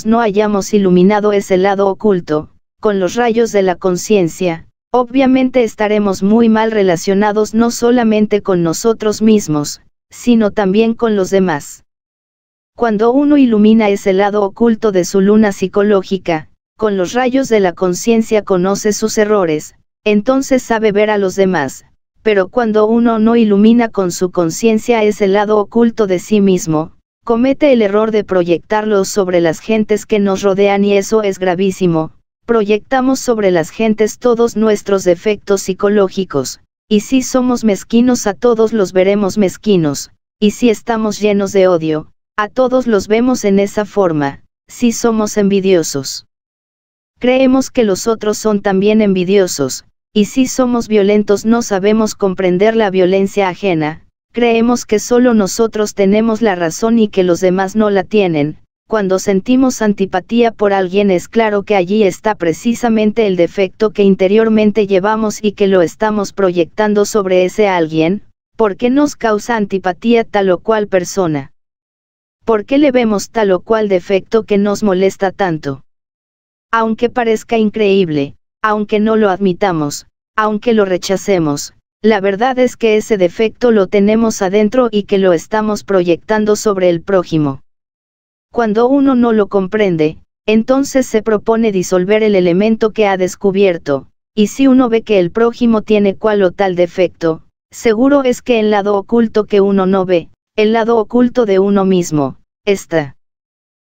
no hayamos iluminado ese lado oculto, con los rayos de la conciencia, obviamente estaremos muy mal relacionados no solamente con nosotros mismos, sino también con los demás. Cuando uno ilumina ese lado oculto de su luna psicológica, con los rayos de la conciencia conoce sus errores, entonces sabe ver a los demás, pero cuando uno no ilumina con su conciencia ese lado oculto de sí mismo, comete el error de proyectarlos sobre las gentes que nos rodean y eso es gravísimo. Proyectamos sobre las gentes todos nuestros defectos psicológicos, y si somos mezquinos a todos los veremos mezquinos, y si estamos llenos de odio, a todos los vemos en esa forma. Si somos envidiosos, creemos que los otros son también envidiosos, y si somos violentos no sabemos comprender la violencia ajena, creemos que solo nosotros tenemos la razón y que los demás no la tienen. Cuando sentimos antipatía por alguien es claro que allí está precisamente el defecto que interiormente llevamos y que lo estamos proyectando sobre ese alguien. ¿Por qué nos causa antipatía tal o cual persona? ¿Por qué le vemos tal o cual defecto que nos molesta tanto? Aunque parezca increíble, aunque no lo admitamos, aunque lo rechacemos, la verdad es que ese defecto lo tenemos adentro y que lo estamos proyectando sobre el prójimo. Cuando uno no lo comprende, entonces se propone disolver el elemento que ha descubierto, y si uno ve que el prójimo tiene cual o tal defecto, seguro es que el lado oculto que uno no ve, el lado oculto de uno mismo, está.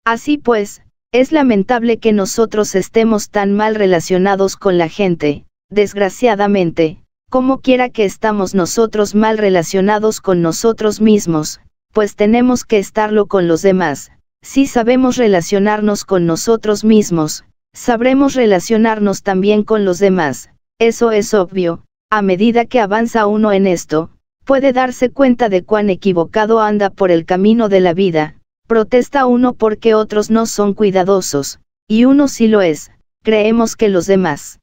Así pues, es lamentable que nosotros estemos tan mal relacionados con la gente, desgraciadamente, como quiera que estamos nosotros mal relacionados con nosotros mismos, pues tenemos que estarlo con los demás. Si sabemos relacionarnos con nosotros mismos, sabremos relacionarnos también con los demás. Eso es obvio. A medida que avanza uno en esto, puede darse cuenta de cuán equivocado anda por el camino de la vida. Protesta uno porque otros no son cuidadosos, y uno sí lo es. Creemos que los demás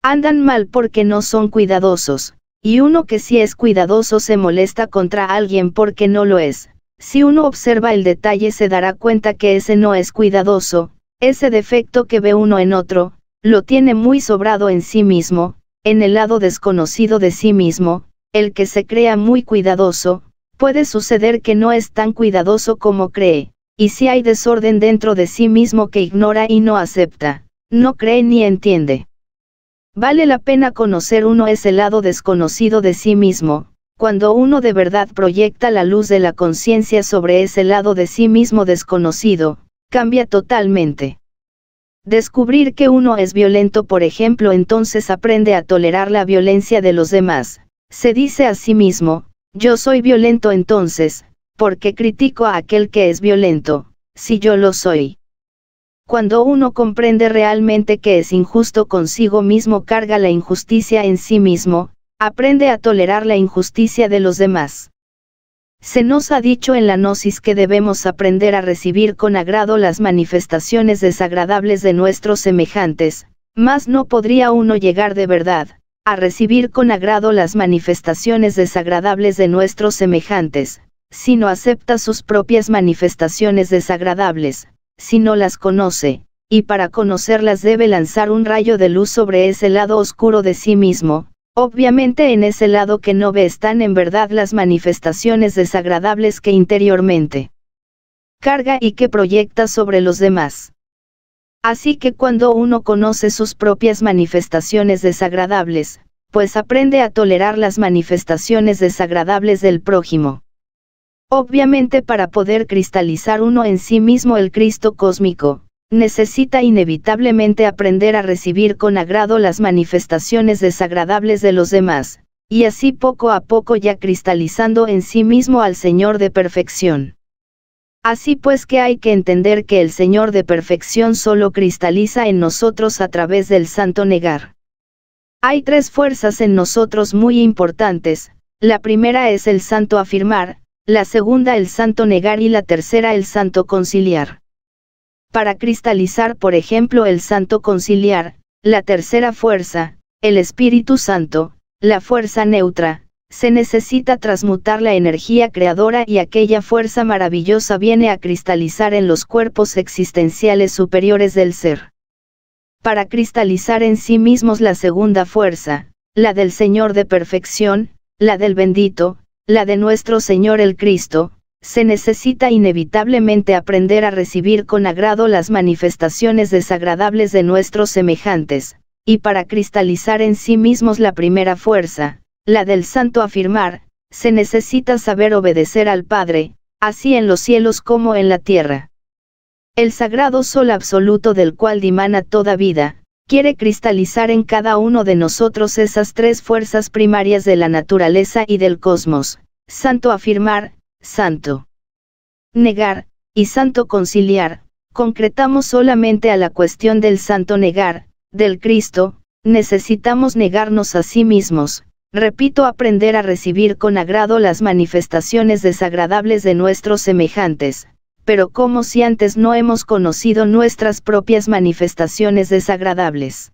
andan mal porque no son cuidadosos, y uno que sí es cuidadoso se molesta contra alguien porque no lo es. Si uno observa el detalle se dará cuenta que ese no es cuidadoso, ese defecto que ve uno en otro, lo tiene muy sobrado en sí mismo, en el lado desconocido de sí mismo. El que se crea muy cuidadoso, puede suceder que no es tan cuidadoso como cree, y si hay desorden dentro de sí mismo que ignora y no acepta, no cree ni entiende. Vale la pena conocer uno ese lado desconocido de sí mismo. Cuando uno de verdad proyecta la luz de la conciencia sobre ese lado de sí mismo desconocido, cambia totalmente. Descubrir que uno es violento, por ejemplo, entonces aprende a tolerar la violencia de los demás. Se dice a sí mismo, yo soy violento entonces, ¿por qué critico a aquel que es violento, si yo lo soy? Cuando uno comprende realmente que es injusto consigo mismo, carga la injusticia en sí mismo, aprende a tolerar la injusticia de los demás. Se nos ha dicho en la Gnosis que debemos aprender a recibir con agrado las manifestaciones desagradables de nuestros semejantes, mas no podría uno llegar de verdad a recibir con agrado las manifestaciones desagradables de nuestros semejantes, si no acepta sus propias manifestaciones desagradables, si no las conoce, y para conocerlas debe lanzar un rayo de luz sobre ese lado oscuro de sí mismo. Obviamente en ese lado que no ve están en verdad las manifestaciones desagradables que interiormente carga y que proyecta sobre los demás. Así que cuando uno conoce sus propias manifestaciones desagradables, pues aprende a tolerar las manifestaciones desagradables del prójimo. Obviamente para poder cristalizar uno en sí mismo el Cristo cósmico, necesita inevitablemente aprender a recibir con agrado las manifestaciones desagradables de los demás, y así poco a poco ya cristalizando en sí mismo al Señor de perfección. Así pues que hay que entender que el Señor de perfección solo cristaliza en nosotros a través del santo negar. Hay tres fuerzas en nosotros muy importantes, la primera es el santo afirmar, la segunda el santo negar y la tercera el santo conciliar. Para cristalizar, por ejemplo, el santo conciliar, la tercera fuerza, el Espíritu Santo, la fuerza neutra, se necesita transmutar la energía creadora y aquella fuerza maravillosa viene a cristalizar en los cuerpos existenciales superiores del ser. Para cristalizar en sí mismos la segunda fuerza, la del Señor de perfección, la del bendito, la de nuestro Señor el Cristo, se necesita inevitablemente aprender a recibir con agrado las manifestaciones desagradables de nuestros semejantes, y para cristalizar en sí mismos la primera fuerza, la del santo afirmar, se necesita saber obedecer al Padre, así en los cielos como en la tierra. El sagrado sol absoluto del cual dimana toda vida, quiere cristalizar en cada uno de nosotros esas tres fuerzas primarias de la naturaleza y del cosmos: santo afirmar, santo negar, y santo conciliar. Concretamos solamente a la cuestión del santo negar, del Cristo, necesitamos negarnos a sí mismos, repito, aprender a recibir con agrado las manifestaciones desagradables de nuestros semejantes, pero como si antes no hemos conocido nuestras propias manifestaciones desagradables.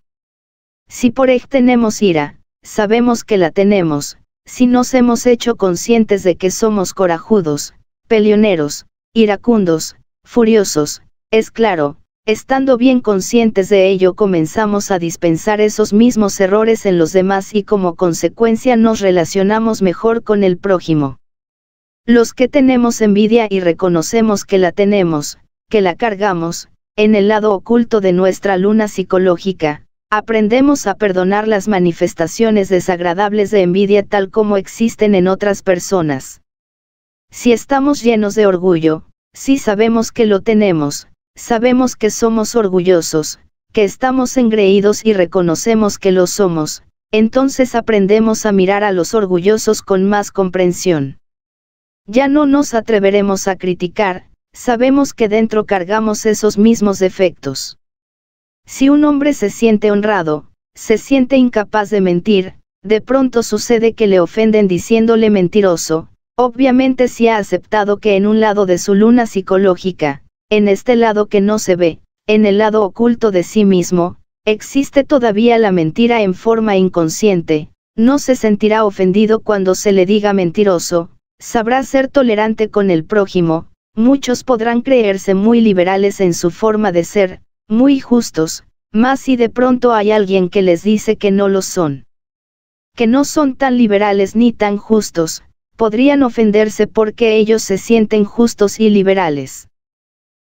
Si por ej tenemos ira, sabemos que la tenemos, si nos hemos hecho conscientes de que somos corajudos, peleoneros, iracundos, furiosos, es claro, estando bien conscientes de ello comenzamos a dispensar esos mismos errores en los demás y como consecuencia nos relacionamos mejor con el prójimo. Los que tenemos envidia y reconocemos que la tenemos, que la cargamos, en el lado oculto de nuestra luna psicológica, aprendemos a perdonar las manifestaciones desagradables de envidia tal como existen en otras personas. Si estamos llenos de orgullo, si sabemos que lo tenemos, sabemos que somos orgullosos, que estamos engreídos y reconocemos que lo somos, entonces aprendemos a mirar a los orgullosos con más comprensión. Ya no nos atreveremos a criticar, sabemos que dentro cargamos esos mismos defectos. Si un hombre se siente honrado, se siente incapaz de mentir, de pronto sucede que le ofenden diciéndole mentiroso, obviamente si ha aceptado que en un lado de su luna psicológica, en este lado que no se ve, en el lado oculto de sí mismo, existe todavía la mentira en forma inconsciente, no se sentirá ofendido cuando se le diga mentiroso, sabrá ser tolerante con el prójimo. Muchos podrán creerse muy liberales en su forma de ser, muy justos, mas si de pronto hay alguien que les dice que no lo son, que no son tan liberales ni tan justos, podrían ofenderse porque ellos se sienten justos y liberales.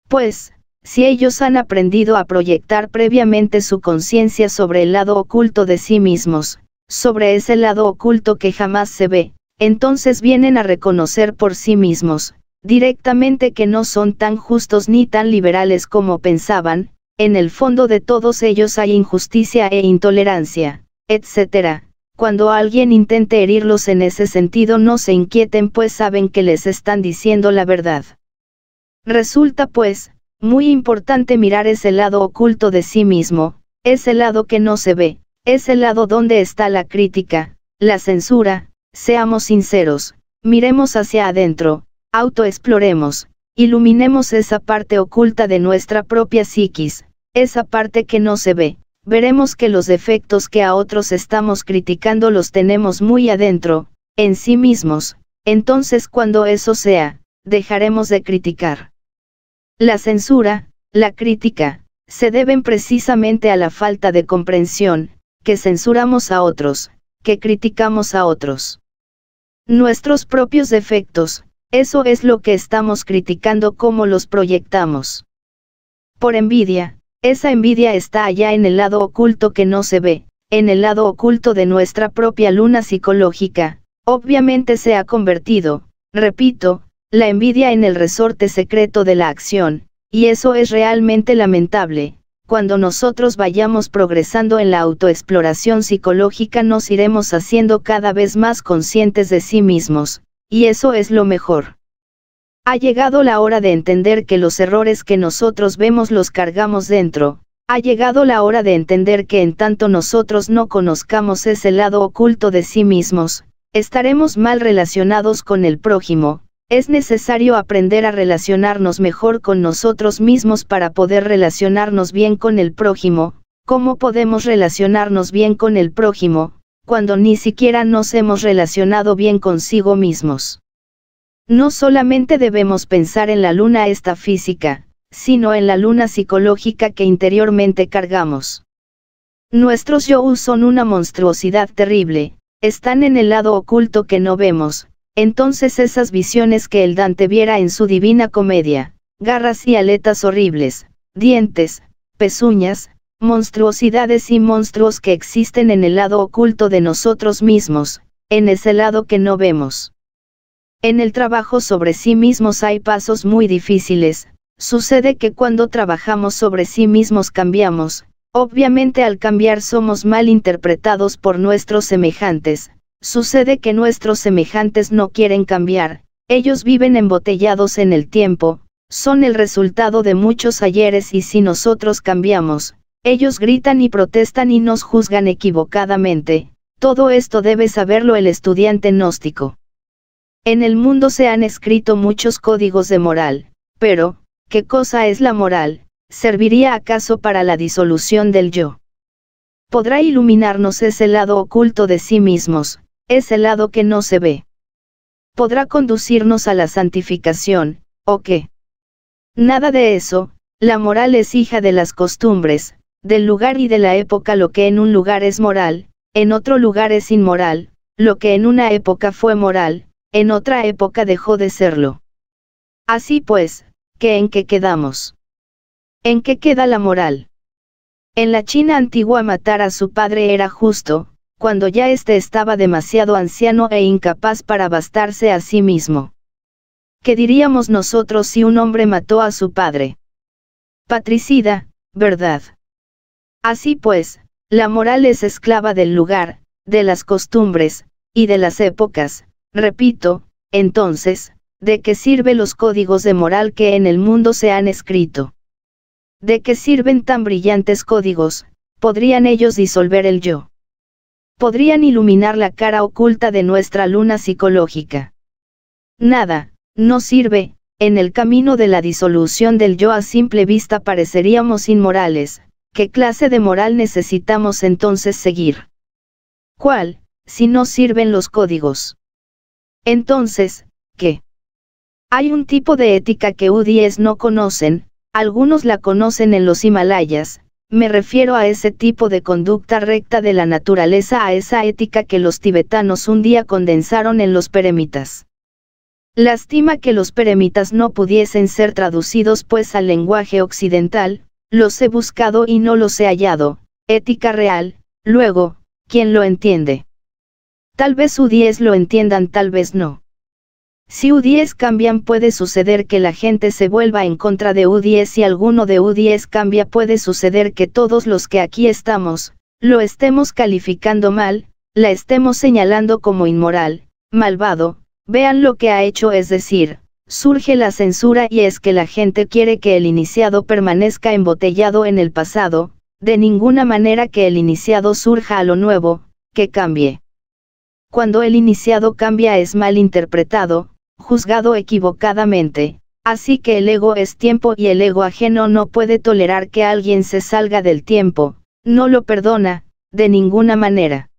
Pues, si ellos han aprendido a proyectar previamente su conciencia sobre el lado oculto de sí mismos, sobre ese lado oculto que jamás se ve, entonces vienen a reconocer por sí mismos, directamente que no son tan justos ni tan liberales como pensaban, en el fondo de todos ellos hay injusticia e intolerancia, etc. Cuando alguien intente herirlos en ese sentido no se inquieten pues saben que les están diciendo la verdad. Resulta pues, muy importante mirar ese lado oculto de sí mismo, ese lado que no se ve, ese lado donde está la crítica, la censura. Seamos sinceros, miremos hacia adentro, autoexploremos, iluminemos esa parte oculta de nuestra propia psiquis, esa parte que no se ve, veremos que los defectos que a otros estamos criticando los tenemos muy adentro, en sí mismos, entonces cuando eso sea, dejaremos de criticar. La censura, la crítica, se deben precisamente a la falta de comprensión, que censuramos a otros, que criticamos a otros. Nuestros propios defectos, eso es lo que estamos criticando como los proyectamos. Por envidia, esa envidia está allá en el lado oculto que no se ve, en el lado oculto de nuestra propia luna psicológica, obviamente se ha convertido, repito, la envidia en el resorte secreto de la acción, y eso es realmente lamentable. Cuando nosotros vayamos progresando en la autoexploración psicológica nos iremos haciendo cada vez más conscientes de sí mismos, y eso es lo mejor. Ha llegado la hora de entender que los errores que nosotros vemos los cargamos dentro, ha llegado la hora de entender que en tanto nosotros no conozcamos ese lado oculto de sí mismos, estaremos mal relacionados con el prójimo. Es necesario aprender a relacionarnos mejor con nosotros mismos para poder relacionarnos bien con el prójimo. ¿Cómo podemos relacionarnos bien con el prójimo? cuando ni siquiera nos hemos relacionado bien consigo mismos. No solamente debemos pensar en la luna esta física, sino en la luna psicológica que interiormente cargamos. Nuestros yo son una monstruosidad terrible, están en el lado oculto que no vemos, entonces esas visiones que el Dante viera en su Divina Comedia, garras y aletas horribles, dientes, pezuñas, monstruosidades y monstruos que existen en el lado oculto de nosotros mismos, en ese lado que no vemos. En el trabajo sobre sí mismos hay pasos muy difíciles, sucede que cuando trabajamos sobre sí mismos cambiamos, obviamente al cambiar somos mal interpretados por nuestros semejantes, sucede que nuestros semejantes no quieren cambiar, ellos viven embotellados en el tiempo, son el resultado de muchos ayeres y si nosotros cambiamos, ellos gritan y protestan y nos juzgan equivocadamente, todo esto debe saberlo el estudiante gnóstico. En el mundo se han escrito muchos códigos de moral, pero, ¿qué cosa es la moral? ¿Serviría acaso para la disolución del yo? ¿Podrá iluminarnos ese lado oculto de sí mismos, ese lado que no se ve? ¿Podrá conducirnos a la santificación, o qué? Nada de eso, la moral es hija de las costumbres, del lugar y de la época. Lo que en un lugar es moral, en otro lugar es inmoral, lo que en una época fue moral, en otra época dejó de serlo. Así pues, ¿en qué quedamos? ¿En qué queda la moral? En la China antigua matar a su padre era justo, cuando ya éste estaba demasiado anciano e incapaz para bastarse a sí mismo. ¿Qué diríamos nosotros si un hombre mató a su padre? Patricida, ¿verdad? Así pues, la moral es esclava del lugar, de las costumbres, y de las épocas. Repito, entonces, ¿de qué sirven los códigos de moral que en el mundo se han escrito? ¿De qué sirven tan brillantes códigos? ¿Podrían ellos disolver el yo? ¿Podrían iluminar la cara oculta de nuestra luna psicológica? Nada, no sirve. En el camino de la disolución del yo a simple vista pareceríamos inmorales. ¿Qué clase de moral necesitamos entonces seguir? ¿Cuál, si no sirven los códigos? Entonces, ¿qué? Hay un tipo de ética que UDIs no conocen, algunos la conocen en los Himalayas, me refiero a ese tipo de conducta recta de la naturaleza, a esa ética que los tibetanos un día condensaron en los peremitas. Lástima que los peremitas no pudiesen ser traducidos pues al lenguaje occidental, los he buscado y no los he hallado, ética real, luego, ¿quién lo entiende? Tal vez UDIs lo entiendan, tal vez no. Si UDIs cambian puede suceder que la gente se vuelva en contra de UDIs, si alguno de UDIs cambia puede suceder que todos los que aquí estamos, lo estemos calificando mal, la estemos señalando como inmoral, malvado, vean lo que ha hecho, es decir, surge la censura y es que la gente quiere que el iniciado permanezca embotellado en el pasado, de ninguna manera que el iniciado surja a lo nuevo, que cambie. Cuando el iniciado cambia es mal interpretado, juzgado equivocadamente, así que el ego es tiempo y el ego ajeno no puede tolerar que alguien se salga del tiempo, no lo perdona, de ninguna manera.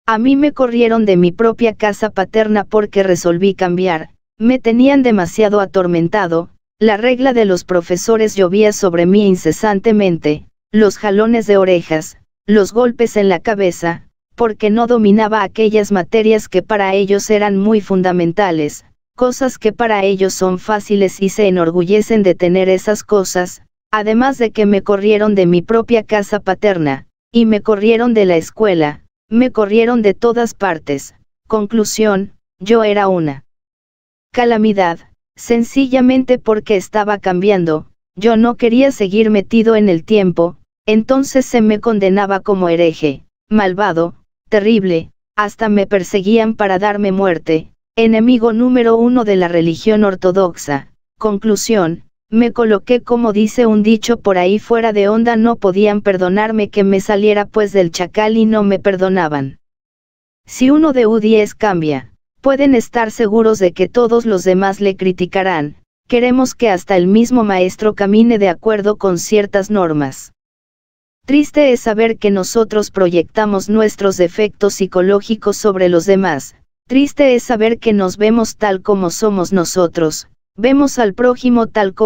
A mí me corrieron de mi propia casa paterna porque resolví cambiar, me tenían demasiado atormentado, la regla de los profesores llovía sobre mí incesantemente, los jalones de orejas, los golpes en la cabeza, porque no dominaba aquellas materias que para ellos eran muy fundamentales, cosas que para ellos son fáciles y se enorgullecen de tener esas cosas, además de que me corrieron de mi propia casa paterna, y me corrieron de la escuela, me corrieron de todas partes. Conclusión, yo era una calamidad, sencillamente porque estaba cambiando, yo no quería seguir metido en el tiempo, entonces se me condenaba como hereje, malvado, terrible, hasta me perseguían para darme muerte, enemigo número 1 de la religión ortodoxa. Conclusión, me coloqué como dice un dicho por ahí fuera de onda, no podían perdonarme que me saliera pues del chacal y no me perdonaban. Si uno de UDIs cambia, pueden estar seguros de que todos los demás le criticarán, queremos que hasta el mismo maestro camine de acuerdo con ciertas normas. Triste es saber que nosotros proyectamos nuestros defectos psicológicos sobre los demás. Triste es saber que nos vemos tal como somos nosotros, vemos al prójimo tal como